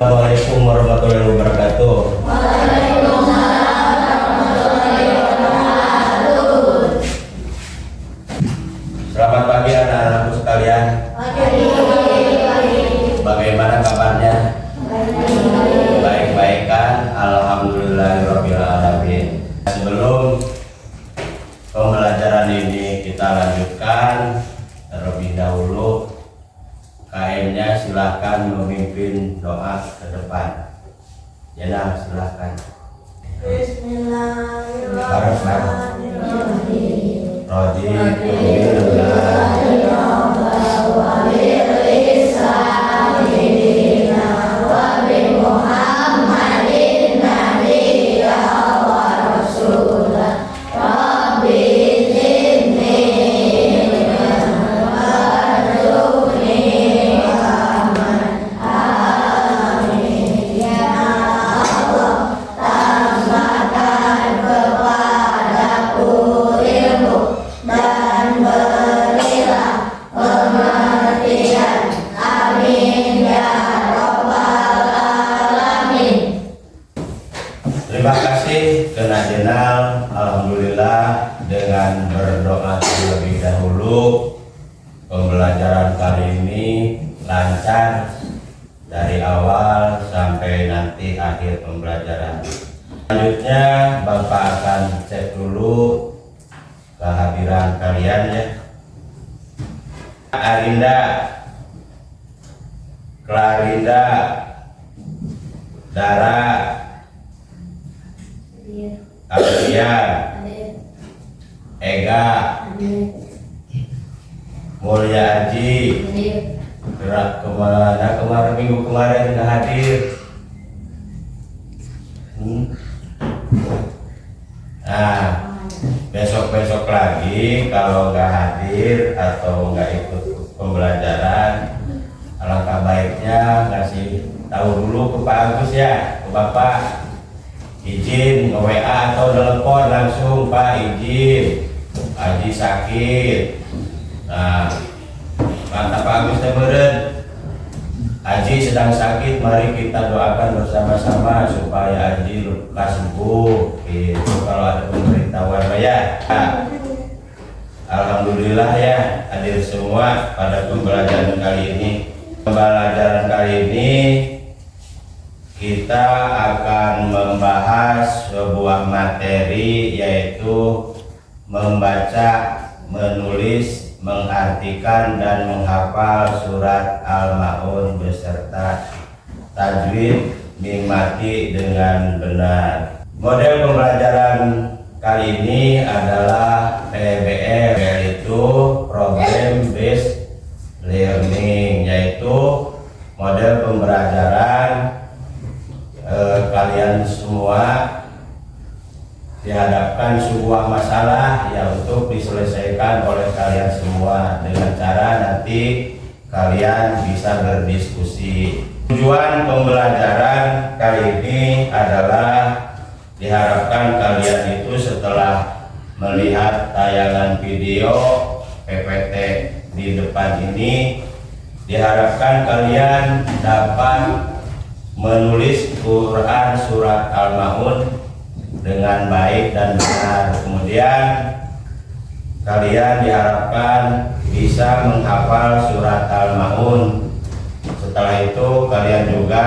Assalamualaikum warahmatullahi wabarakatuh. Selamat pagi anak-anakku sekalian. Bagaimana kabarnya? Baik-baik kan? Alhamdulillahirabbil alamin. Sebelum pembelajaran ini kita lanjutkan, terlebih dahulu KM-nya silahkan memimpin doa ke depan. Ya, silahkan. Bismillahirrahmanirrahim. Raditu billahi rabban wa bil Islam dinan wa bi Muhammadin nabiyyan wa rasulan. Rabbi zidni warzuqni rahman. Amin. Ya Allah, tambahkan kepadaku ilmu dan berilah pengertian. Amin ya rabbal alamin. Terima kasih kena jenal. Alhamdulillah dengan berdoa terlebih dahulu pembelajaran kali ini lancar dari awal sampai nanti akhir pembelajaran. Selanjutnya Bapak akan cek dulu kehadiran kalian ya. Arinda, Klarinda, Dara, Alia, Ega, Mulya Aji, gerak kemarin minggu kemarin nggak hadir. Nah, besok lagi kalau nggak hadir atau nggak ikut pembelajaran, alangkah baiknya ngasih tahu dulu ke Pak Agus ya, ke Bapak. Izin nge-WA atau telepon langsung, Pak izin Haji sakit. Nah, mantap Pak Agus temeren, Haji sedang sakit, mari kita doakan bersama-sama supaya Haji lekas sembuh. Itu kalau ada pemberitahuan ya. Alhamdulillah ya hadir semua pada pembelajaran kali ini. Pembelajaran kali ini kita akan membahas sebuah materi, yaitu membaca, menulis, mengartikan dan menghafal surat Al-Maun beserta tajwid mimati dengan benar. Model pembelajaran kali ini adalah PBL, yaitu Problem Based Learning, yaitu model pembelajaran kalian semua dihadapkan sebuah masalah yang untuk diselesaikan oleh kalian semua dengan cara nanti kalian bisa berdiskusi. Tujuan pembelajaran kali ini adalah diharapkan kalian itu setelah melihat tayangan video PPT di depan ini, diharapkan kalian dapat menulis Quran surat Al-Maun dengan baik dan benar. Kemudian kalian diharapkan bisa menghafal surat Al-Maun. Setelah itu kalian juga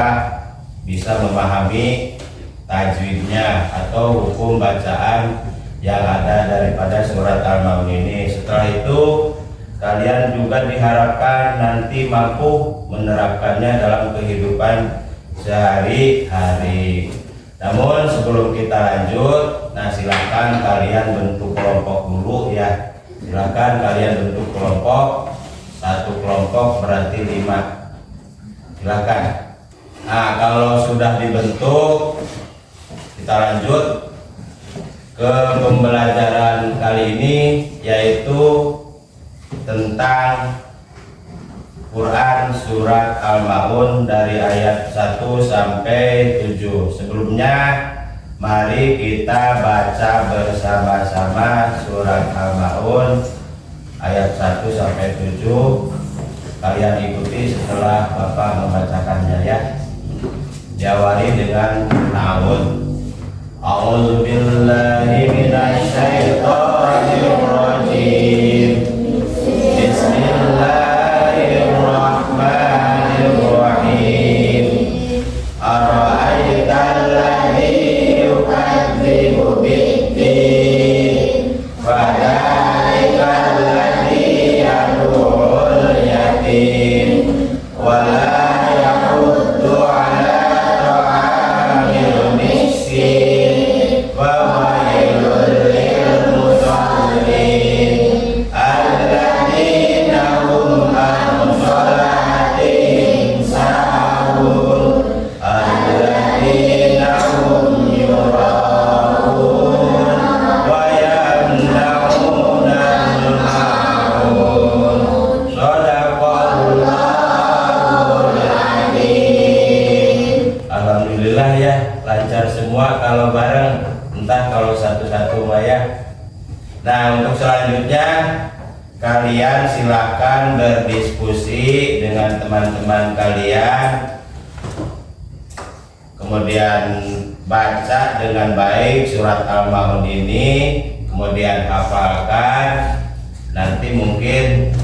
bisa memahami tajwidnya atau hukum bacaan yang ada daripada surat Al-Maun ini. Setelah itu kalian juga diharapkan nanti mampu menerapkannya dalam kehidupan sehari-hari. Namun sebelum kita lanjut, silakan kalian bentuk kelompok dulu ya. Silakan kalian bentuk kelompok. Satu kelompok berarti 5. Silakan. Nah, kalau sudah dibentuk, kita lanjut ke pembelajaran kali ini, yaitu tentang Quran surat Al-Maun dari ayat 1 sampai 7. Sebelumnya mari kita baca bersama-sama surat Al-Maun ayat 1 sampai 7. Kalian ikuti setelah Bapak membacakannya ya. diawali dengan naun. A'udzu billahi minasyaitonir rajim. Bismillahirrahmanirrahim. Ara'aital ladzi yukadzibu bid-din fadzalikal ladzi yad'ul yatim wa la yahuddu 'ala ta'amil miskin wa wailul lil musallin alladzina hum an shalatihim sahun alladzina hum yura'un wa yamna'unal ma'un. Shadaqallahul adzim. Alhamdulillah ya, lancar semua kalau bareng, entah kalau satu-satu mah ya. Nah, untuk selanjutnya kalian silakan berdiskusi dengan teman-teman kalian, kemudian baca dengan baik surat Al-Maun ini, kemudian hafalkan. Nanti mungkin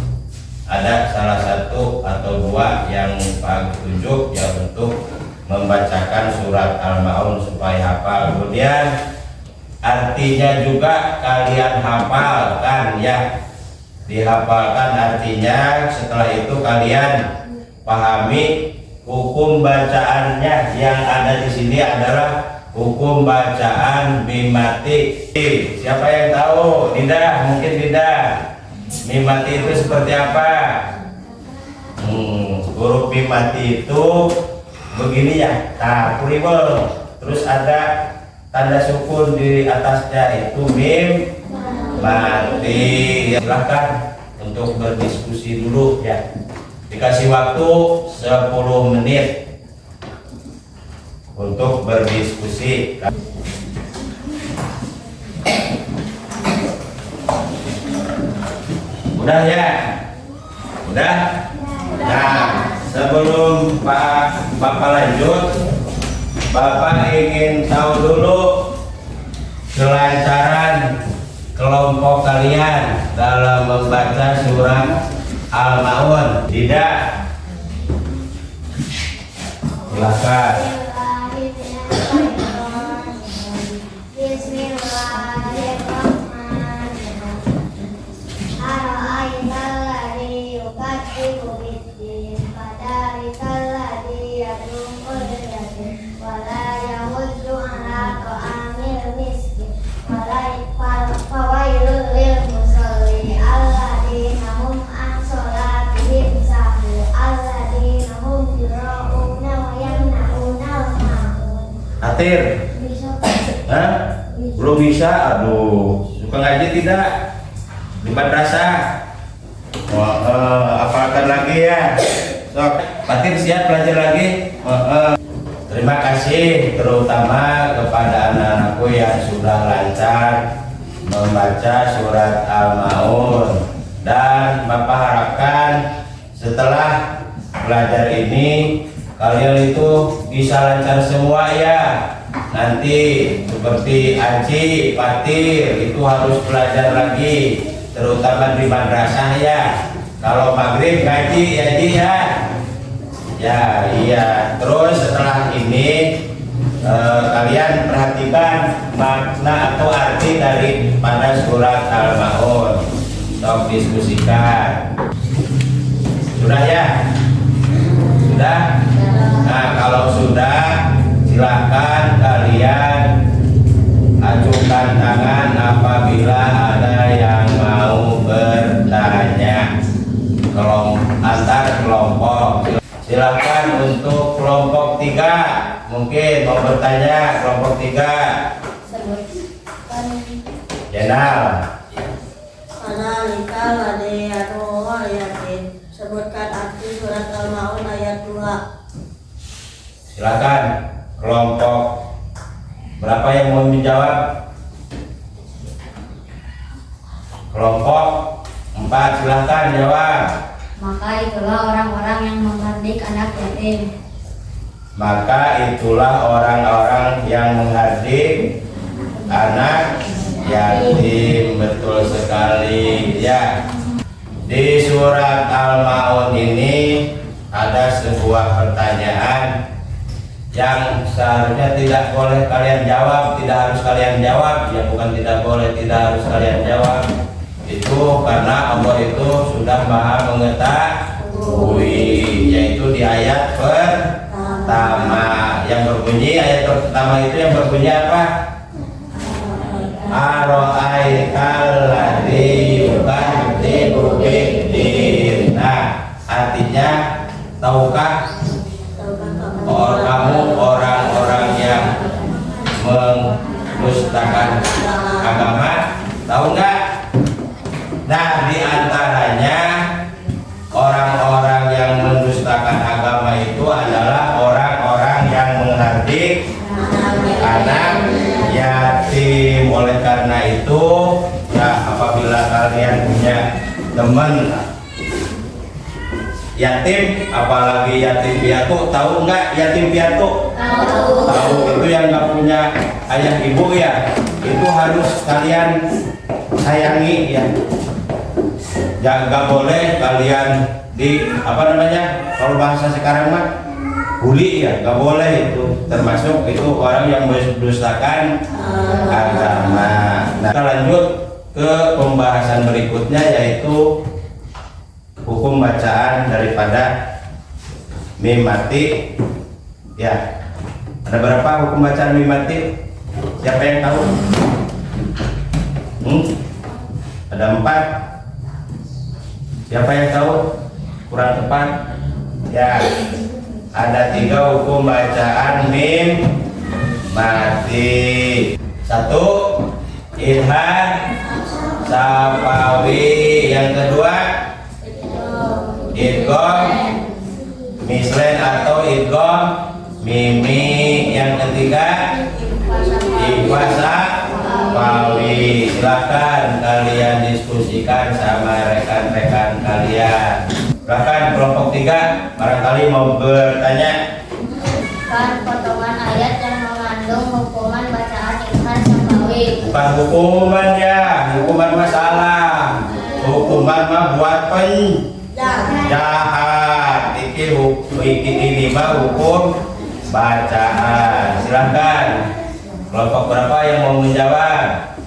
ada salah satu atau dua yang Pak tunjuk ya untuk membacakan surat Al-Maun supaya hafal. Kemudian artinya juga kalian hafalkan ya, dihafalkan artinya. Setelah itu kalian pahami hukum bacaannya. Yang ada di sini adalah hukum bacaan mim mati. Siapa yang tahu? Dinda, mungkin Dinda. Mim mati itu seperti apa? Huruf mim mati itu begini ya, nah kuribel, terus ada tanda sukun di atasnya, itu mim mati. Silahkan untuk berdiskusi dulu ya, dikasih waktu 10 menit untuk berdiskusi. Udah ya? Udah? Nah, sebelum Bapak lanjut, Bapak ingin tahu dulu kelancaran kelompok kalian dalam membaca surat Al-Maun. Tidak? Silakan. Atir? Hah? Belum bisa? Aduh, suka ngaji tidak? Di madrasah? Apalkan lagi ya? Sok, Patir siap belajar lagi? Terima kasih terutama kepada anak-anakku yang sudah lancar membaca surat Al-Maun, dan Bapak harapkan setelah belajar ini kalian itu bisa lancar semua ya. Nanti seperti Aji, Patir itu harus belajar lagi, terutama di madrasah ya. Kalau maghrib ngaji ya Ji ya. Ya iya. Terus setelah ini kalian perhatikan makna atau arti daripada surat Al-Maun. Sok diskusikan. Sudah ya? Sudah? Nah, kalau sudah, silakan kalian ajukan tangan apabila ada yang mau bertanya. Antar kelompok. Silakan untuk kelompok 3, mungkin mau bertanya kelompok 3. Jenal. Sebutkan arti surat Al-Maun ayat 2. Silakan kelompok berapa yang mau menjawab? Kelompok 4, silakan jawab. Maka itulah orang-orang yang menghardik anak yatim. maka itulah orang-orang yang menghardik anak yatim. Betul sekali ya. Di surat Al-Maun ini ada sebuah pertanyaan yang seharusnya tidak boleh kalian jawab, tidak harus kalian jawab. Ya bukan tidak boleh, tidak harus kalian jawab. Itu karena Allah itu sudah Maha mengetahui, yaitu di ayat pertama yang berbunyi, ayat pertama itu yang berbunyi apa? Ara'aital ladzi yukadzibu biddin. Nah, artinya tahukah kamu orang-orang yang mendustakan agama? Tahu nggak? Nah, di antaranya orang-orang yang mendustakan agama itu adalah orang-orang yang menghardik anak yatim. Oleh karena itu, ya apabila kalian punya teman yatim, apalagi yatim piatu, tahu nggak yatim piatu? Tahu, itu yang nggak punya ayah ibu ya, itu harus kalian sayangi ya. Nggak boleh kalian di apa namanya, kalau bahasa sekarang mah bully ya, nggak boleh. Itu termasuk itu orang yang mendustakan agama. Nah, kita lanjut ke pembahasan berikutnya, yaitu hukum bacaan daripada mim mati ya. Ada berapa hukum bacaan mim mati? Siapa yang tahu? Ada 4. Siapa yang tahu? Kurang tepat ya. Ada 3 hukum bacaan mim mati. 1, idhar safawi. Yang kedua, idgham mislen atau idgham mimi. Yang ketiga, ikhfa safawi. Silakan kalian diskusikan sama rekan-rekan kalian. Silakan kelompok 3 barangkali mau bertanya. Kan potongan ayat yang mengandung hukuman bacaan ikhfa safawi. Bukan hukuman ya, hukuman masalah. Hukuman mah buat jahat. Ini mah hukum bacaan. Silakan. Kelompok berapa yang mau menjawab?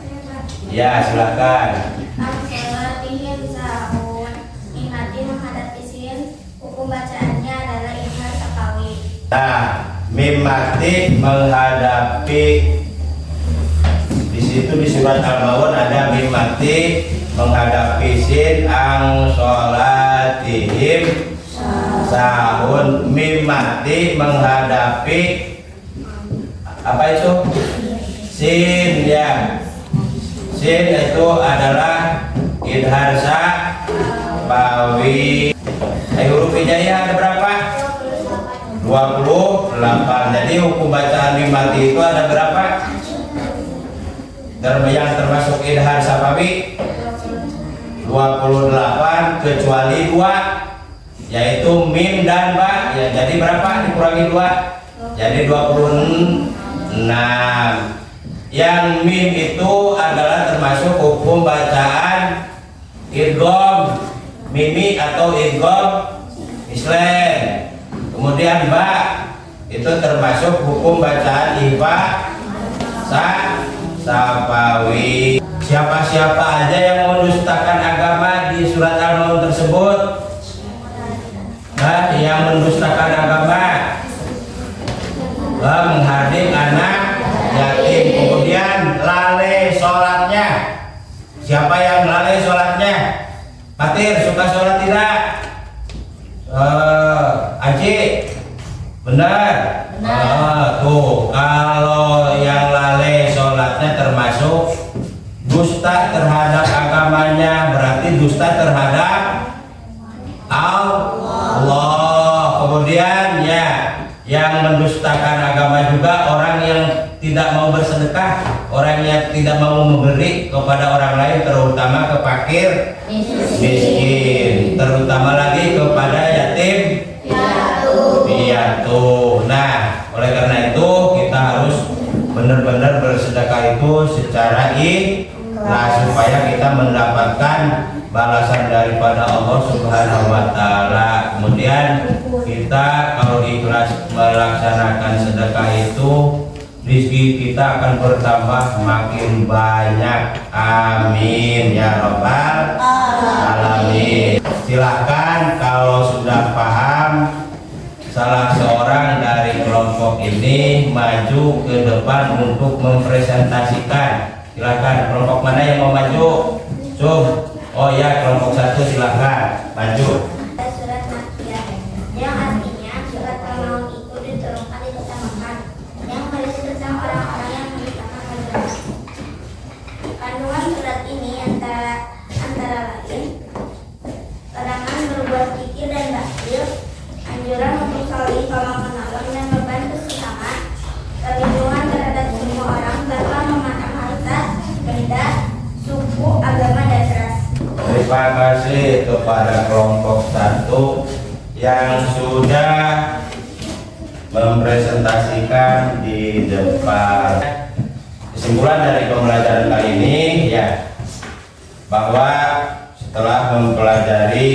Ya, silakan. Amselatihim sahun. Inati menghadapi sin. Hukum bacaannya adalah ikhfa safawi. Nah, mim mati menghadapi, di situ di surat Al-Maun ada mim mati menghadapi sin ang sholatihim sahun. Mim mati menghadapi apa itu? Sin ya. Sin itu adalah idhar safawi. Huruf hijaiyah ada berapa? 28. Jadi hukum bacaan mim mati itu ada berapa? Yang termasuk idhar safawi 28 kecuali 2, yaitu mim dan ba. Ya, jadi berapa dikurangi 2? Jadi 26. Yang mim itu adalah termasuk hukum bacaan idgham mimi atau idgham mislen. Kemudian ba itu termasuk hukum bacaan ikhfa safawi. Siapa-siapa aja yang mendustakan agama di surat Al-Maun tersebut? Nah, yang mendustakan agama, menghardik anak yatim, kemudian lalai sholatnya. Siapa yang lalai sholatnya? Fatir, suka sholat tidak? Aji, benar? Tuh, kalau yang lalai sholatnya termasuk dusta terhadap agamanya, berarti dusta terhadap Allah. Kemudian ya, yang mendustakan agama juga orang yang tidak mau bersedekah, orang yang tidak mau memberi kepada orang lain, terutama ke fakir miskin, terutama lagi kepada yatim tuh. Nah, oleh karena itu kita harus benar-benar bersedekah itu secara ikhlas supaya kita mendapatkan balasan daripada Allah Subhanahu wa taala. Kemudian kita kalau ikhlas melaksanakan sedekah itu, rezeki kita akan bertambah makin banyak. Amin ya rabbal alamin. Silahkan kalau sudah paham, salah seorang dari kelompok ini maju ke depan untuk mempresentasikan. Silahkan, kelompok mana yang mau maju? Oh ya, kelompok 1 silahkan maju. Surat Makkiyah yang artinya surat Al-Maun itu diturunkan di kota Makkah yang berisi tentang orang-orang yang menciptakan agama. Kandungan surat ini antara lain larangan berbuat zikir dan bakhil, anjuran untuk saling tolong menolong dan membantu sesama, perlindungan terhadap semua orang tanpa memandang harta, benda, suku, agama dan ras. Terima kasih kepada kelompok 1 yang sudah mempresentasikan di depan. Kesimpulan dari pembelajaran kali ini ya, bahwa setelah mempelajari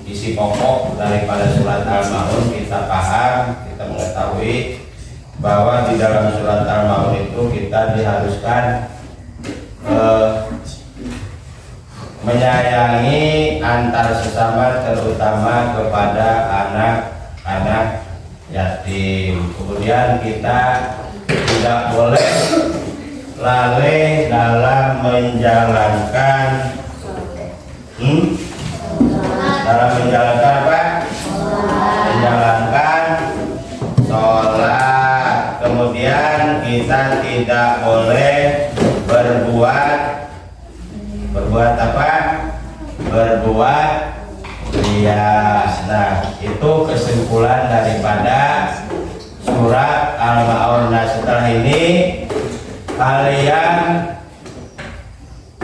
isi pokok daripada surat Al-Maun, kita paham, kita mengetahui bahwa di dalam surat Al-Maun itu kita diharuskan menyayangi antar sesama, terutama kepada anak-anak yatim. Kemudian kita tidak boleh lalai dalam menjalankan apa? Menjalankan sholat. Kemudian kita tidak boleh berbuat apa? Berbuat riya. Nah, itu kesimpulan daripada surat Al-Maun. Nah, setelah ini kalian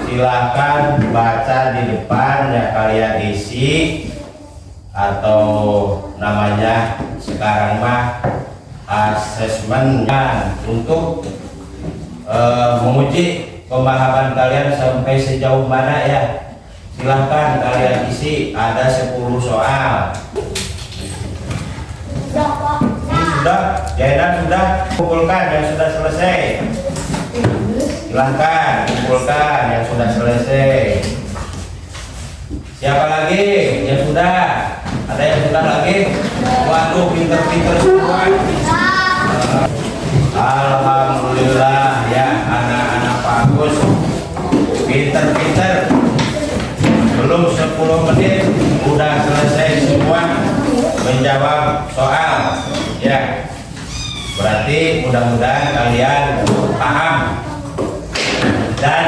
silahkan baca di depan ya, kalian isi atau namanya sekarang mah asesmen untuk menguji pemahaman kalian sampai sejauh mana ya. Silahkan kalian isi, ada 10 soal. Sudah, Jainab sudah kumpulkan yang sudah selesai. Silahkan kumpulkan yang sudah selesai. Siapa lagi yang sudah? Ada yang sudah lagi? Waduh, pinter-pinter semua. Alhamdulillah ya, anak-anak bagus, pinter-pinter. Belum 10 menit udah selesai semua menjawab soal ya. Berarti mudah-mudahan kalian paham dan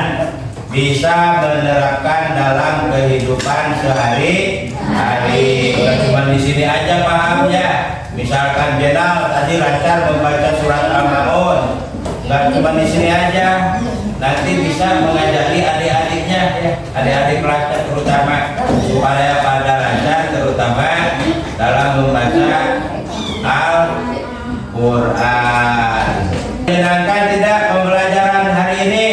bisa menerapkan dalam kehidupan sehari-hari. Bukan cuma di sini aja pahamnya. Misalkan Jenal tadi lancar membaca surat Al-Maun, nggak cuma di sini aja, nanti bisa mengajari adik-adiknya ya, adik-adik kelasnya terutama, supaya pada lancar terutama dalam membaca Al-Quran. Menyenangkan tidak pembelajaran hari ini?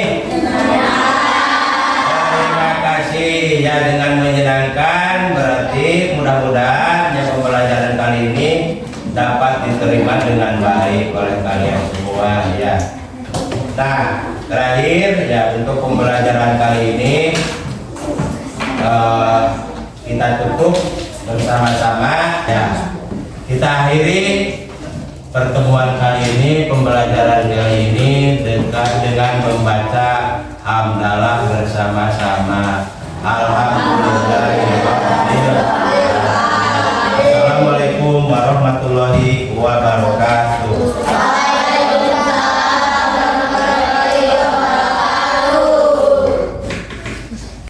Terima kasih ya, dengan menyenangkan berarti mudah-mudahan ya pembelajaran kali ini dapat diterima dengan baik oleh kalian semua ya. Nah, terakhir ya, untuk pembelajaran kali ini kita tutup bersama-sama ya. Kita akhiri pertemuan kali ini, pembelajaran kali ini dengan membaca hamdalah bersama-sama. Alhamdulillah. Assalamualaikum warahmatullahi wabarakatuh.